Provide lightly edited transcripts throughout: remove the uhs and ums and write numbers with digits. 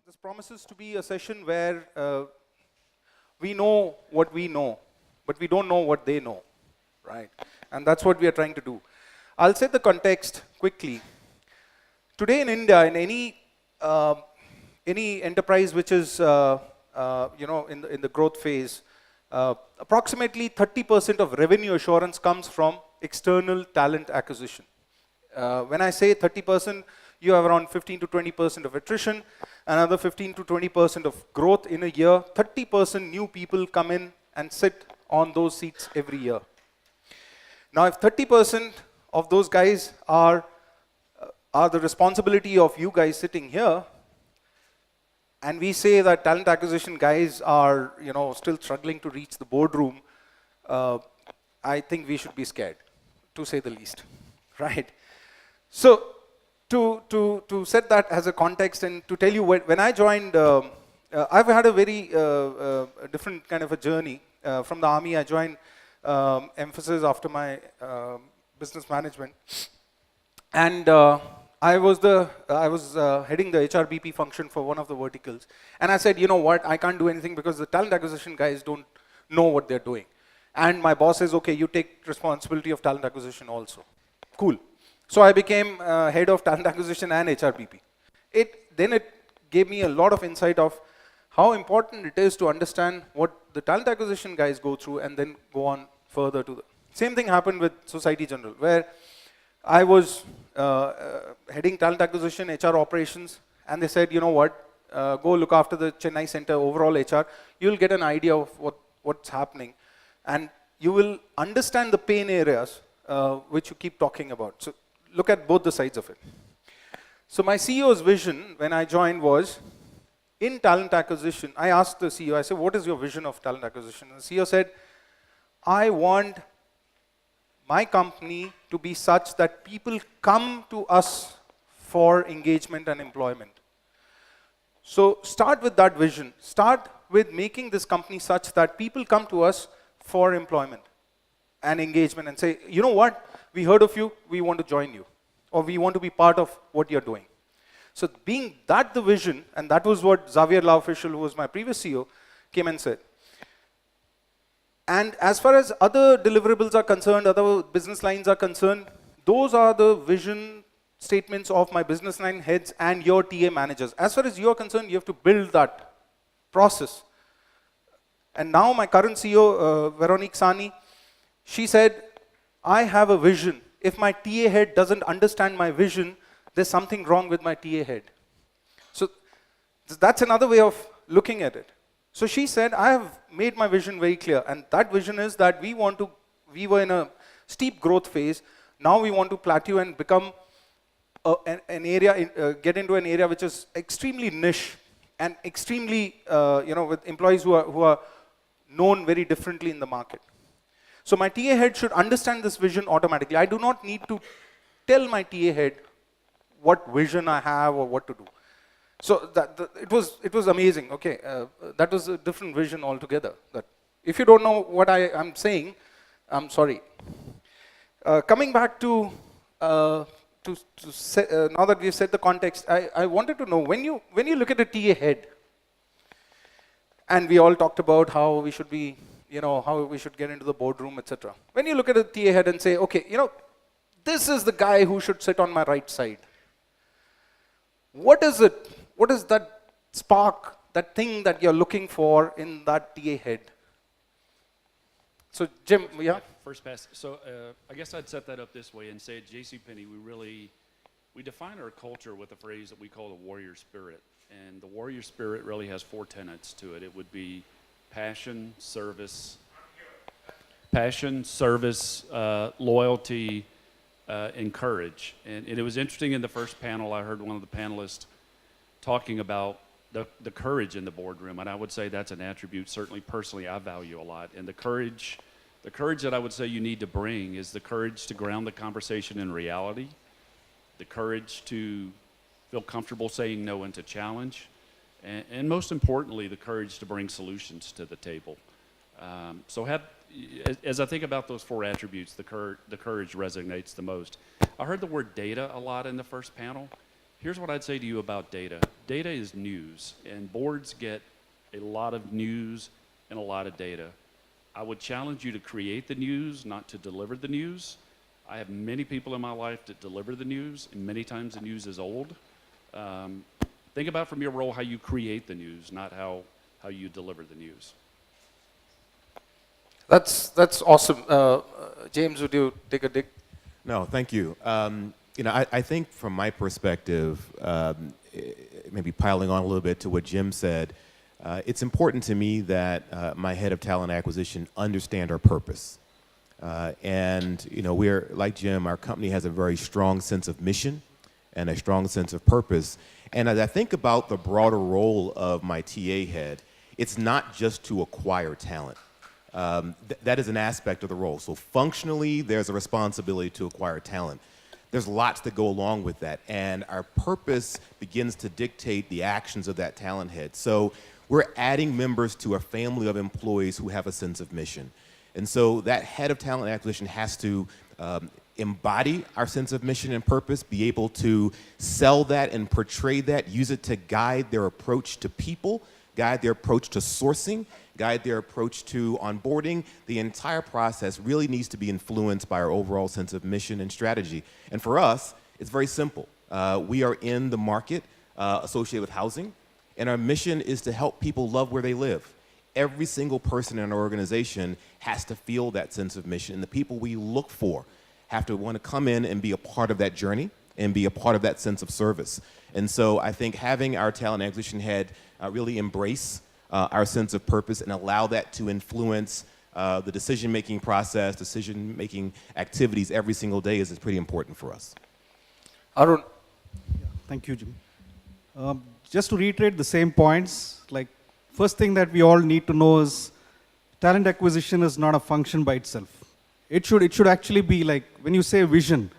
This promises to be a session where we know what we know, but we don't know what they know, right? And that's what we are trying to do. I'll set the context quickly. Today in India, in any enterprise which is in the growth phase, approximately 30% of revenue assurance comes from external talent acquisition. When I say 30%, you have around 15 to 20% of attrition, another 15 to 20% of growth in a year. 30% new people come in and sit on those seats every year. Now, if 30% of those guys are the responsibility of you guys sitting here, and we say that talent acquisition guys are, still struggling to reach the boardroom, I think we should be scared, to say the least, right? So, to set that as a context and to tell you when I joined, I've had a very different kind of a journey. From the army, I joined Emphasis after my business management, and I was heading the HRBP function for one of the verticals, and I said, you know what, I can't do anything because the talent acquisition guys don't know what they're doing, and my boss says, okay, you take responsibility of talent acquisition also. Cool. So I became head of talent acquisition and HRBP. Then it gave me a lot of insight of how important it is to understand what the talent acquisition guys go through and then go on further to the same thing happened with Society General, where I was heading talent acquisition, HR operations, and they said, you know what, go look after the Chennai center overall HR. You'll get an idea of what's happening, and you will understand the pain areas which you keep talking about. So look at both the sides of it. So my CEO's vision when I joined was, in talent acquisition, I asked the CEO, I said, what is your vision of talent acquisition? And the CEO said, I want my company to be such that people come to us for engagement and employment. So start with that vision. Start with making this company such that people come to us for employment and engagement and say, you know what, we heard of you, we want to join you, or we want to be part of what you're doing. So being that the vision, and that was what Xavier Laofficial, who was my previous CEO, came and said. And as far as other deliverables are concerned, other business lines are concerned, those are the vision statements of my business line heads and your TA managers. As far as you're concerned, you have to build that process. And now my current CEO, Veronique Sani, she said, I have a vision. If my TA head doesn't understand my vision, there's something wrong with my TA head. So that's another way of looking at it. So she said, I have made my vision very clear, and that vision is that we were in a steep growth phase. Now we want to plateau and become an area, get into an area which is extremely niche and extremely, with employees who are known very differently in the market. So my TA head should understand this vision automatically. I do not need to tell my TA head what vision I have or what to do. So it was amazing. Okay, that was a different vision altogether. That if you don't know what I'm saying, I'm sorry. Coming back to now that we've set the context, I wanted to know when you look at a TA head, and we all talked about how we should be, how we should get into the boardroom, etc. When you look at a TA head and say, okay, this is the guy who should sit on my right side. What is it? What is that spark, that thing that you're looking for in that TA head? So Jim, yeah? First pass. So I guess I'd set that up this way and say at JCPenney, we define our culture with a phrase that we call the warrior spirit. And the warrior spirit really has 4 tenets to it. It would be passion, service, loyalty, and courage. And it was interesting in the first panel, I heard one of the panelists talking about the courage in the boardroom, and I would say that's an attribute certainly personally I value a lot. And the courage that I would say you need to bring is the courage to ground the conversation in reality, the courage to feel comfortable saying no and to challenge, and most importantly, the courage to bring solutions to the table. As I think about those 4 attributes, the courage resonates the most. I heard the word data a lot in the first panel. Here's what I'd say to you about data. Data is news, and boards get a lot of news and a lot of data. I would challenge you to create the news, not to deliver the news. I have many people in my life that deliver the news, and many times the news is old. Think about from your role how you create the news, not how you deliver the news. That's awesome. James, would you take a dig? No, thank you. I think from my perspective, maybe piling on a little bit to what Jim said, it's important to me that my head of talent acquisition understand our purpose. We're, like Jim, our company has a very strong sense of mission and a strong sense of purpose. And as I think about the broader role of my TA head, it's not just to acquire talent. That is an aspect of the role. So functionally, there's a responsibility to acquire talent. There's lots that go along with that, and our purpose begins to dictate the actions of that talent head. So we're adding members to a family of employees who have a sense of mission. And so that head of talent acquisition has to embody our sense of mission and purpose, be able to sell that and portray that, use it to guide their approach to people, guide their approach to sourcing, guide their approach to onboarding. The entire process really needs to be influenced by our overall sense of mission and strategy. And for us, it's very simple. We are in the market associated with housing, and our mission is to help people love where they live. Every single person in our organization has to feel that sense of mission, and the people we look for have to want to come in and be a part of that journey and be a part of that sense of service. And so I think having our talent acquisition head really embrace our sense of purpose and allow that to influence the decision-making process, decision-making activities every single day is pretty important for us. Arun. Thank you, Jim. Just to reiterate the same points, like first thing that we all need to know is talent acquisition is not a function by itself. It should actually be like, when you say vision,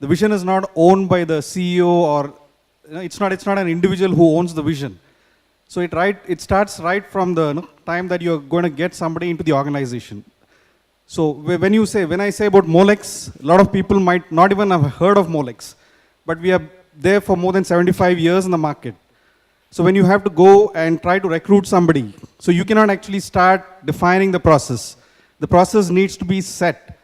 the vision is not owned by the CEO or it's not an individual who owns the vision. So it starts right from the time that you're going to get somebody into the organization. So when I say about Molex, a lot of people might not even have heard of Molex, but we are there for more than 75 years in the market. So when you have to go and try to recruit somebody, so you cannot actually start defining the process. The process needs to be set.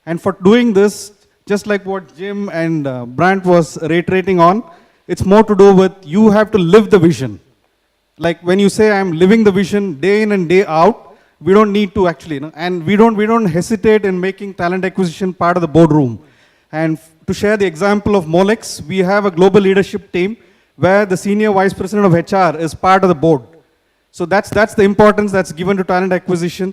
And for doing this, just like what Jim and Brant was reiterating on, it's more to do with you have to live the vision. Like when you say I'm living the vision day in and day out, we don't need to actually, and we don't hesitate in making talent acquisition part of the boardroom. And to share the example of Molex, we have a global leadership team where the senior vice president of HR is part of the board. So that's the importance that's given to talent acquisition.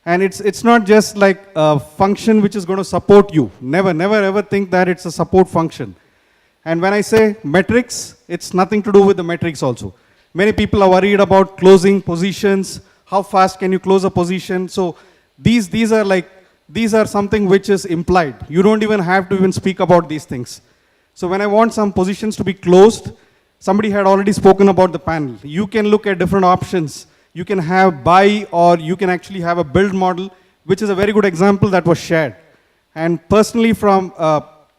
And it's not just like a function which is going to support you. Never ever think that it's a support function. And when I say metrics, it's nothing to do with the metrics also. Many people are worried about closing positions. How fast can you close a position? So these are something which is implied. You don't even have to even speak about these things. So when I want some positions to be closed, somebody had already spoken about the panel. You can look at different options. You can have buy or you can actually have a build model, which is a very good example that was shared. And personally from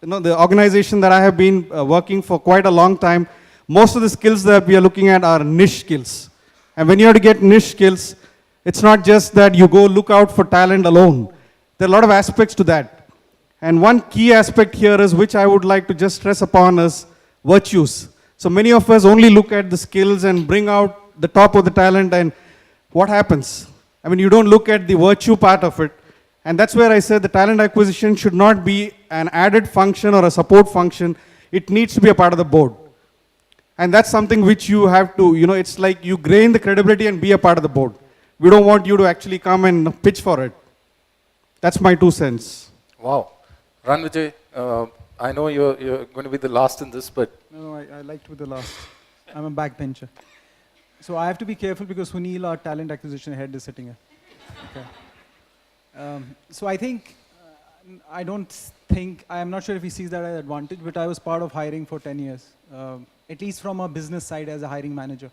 the organization that I have been working for quite a long time, most of the skills that we are looking at are niche skills. And when you have to get niche skills, it's not just that you go look out for talent alone. There are a lot of aspects to that. And one key aspect here is, which I would like to just stress upon, is virtues. So many of us only look at the skills and bring out the top of the talent, and what happens? I mean, you don't look at the virtue part of it. And that's where I said the talent acquisition should not be an added function or a support function. It needs to be a part of the board. And that's something which you have to, it's like you gain the credibility and be a part of the board. We don't want you to actually come and pitch for it. That's my 2 cents. Wow. Ran Vijay, I know you're going to be the last in this, but... No, I like to be the last. I'm a backbencher. So I have to be careful because Sunil, our talent acquisition head, is sitting here. Okay. So I think, I'm not sure if he sees that as an advantage, but I was part of hiring for 10 years, at least from a business side as a hiring manager.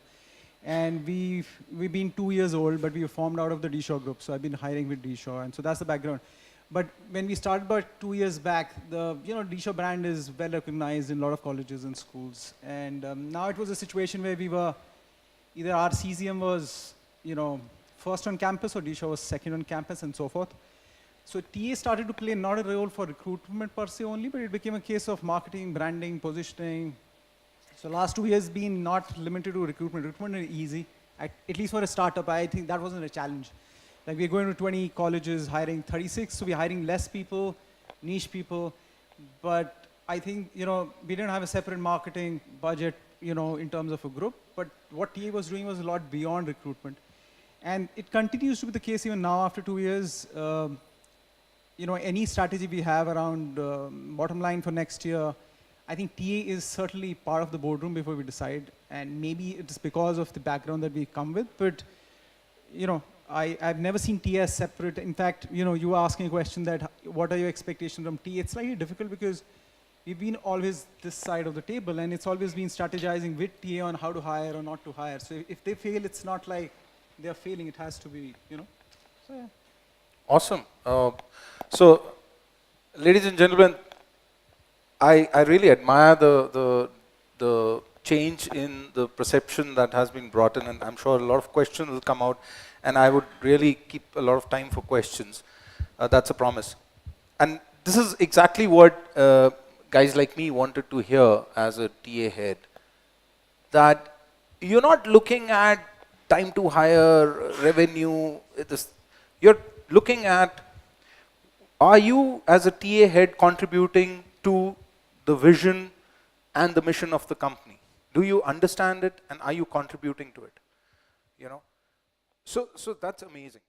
And we've been 2 years old, but we were formed out of the D-Shaw group. So I've been hiring with D-Shaw, and so that's the background. But when we started about 2 years back, the Disha brand is well recognized in a lot of colleges and schools. And now it was a situation where we were either our CZM was first on campus or Disha was second on campus and so forth. So TA started to play not a role for recruitment per se only, but it became a case of marketing, branding, positioning. So last 2 years been not limited to recruitment. Recruitment is easy, at least for a startup. I think that wasn't a challenge. Like we're going to 20 colleges, hiring 36, so we're hiring less people, niche people. But I think, we didn't have a separate marketing budget, in terms of a group. But what TA was doing was a lot beyond recruitment. And it continues to be the case even now after 2 years. Any strategy we have around bottom line for next year, I think TA is certainly part of the boardroom before we decide. And maybe it's because of the background that we come with. But, I've never seen TA as separate. In fact, you were asking a question that what are your expectations from TA? It's slightly difficult because we've been always this side of the table, and it's always been strategizing with TA on how to hire or not to hire. So if they fail, it's not like they're failing. It has to be, So yeah. Awesome. So, ladies and gentlemen, I really admire the change in the perception that has been brought in, and I'm sure a lot of questions will come out, and I would really keep a lot of time for questions. That's a promise. And this is exactly what guys like me wanted to hear as a TA head, that you're not looking at time to hire, revenue, you're looking at, are you as a TA head contributing to the vision and the mission of the company? Do you understand it, and are you contributing to it? So that's amazing.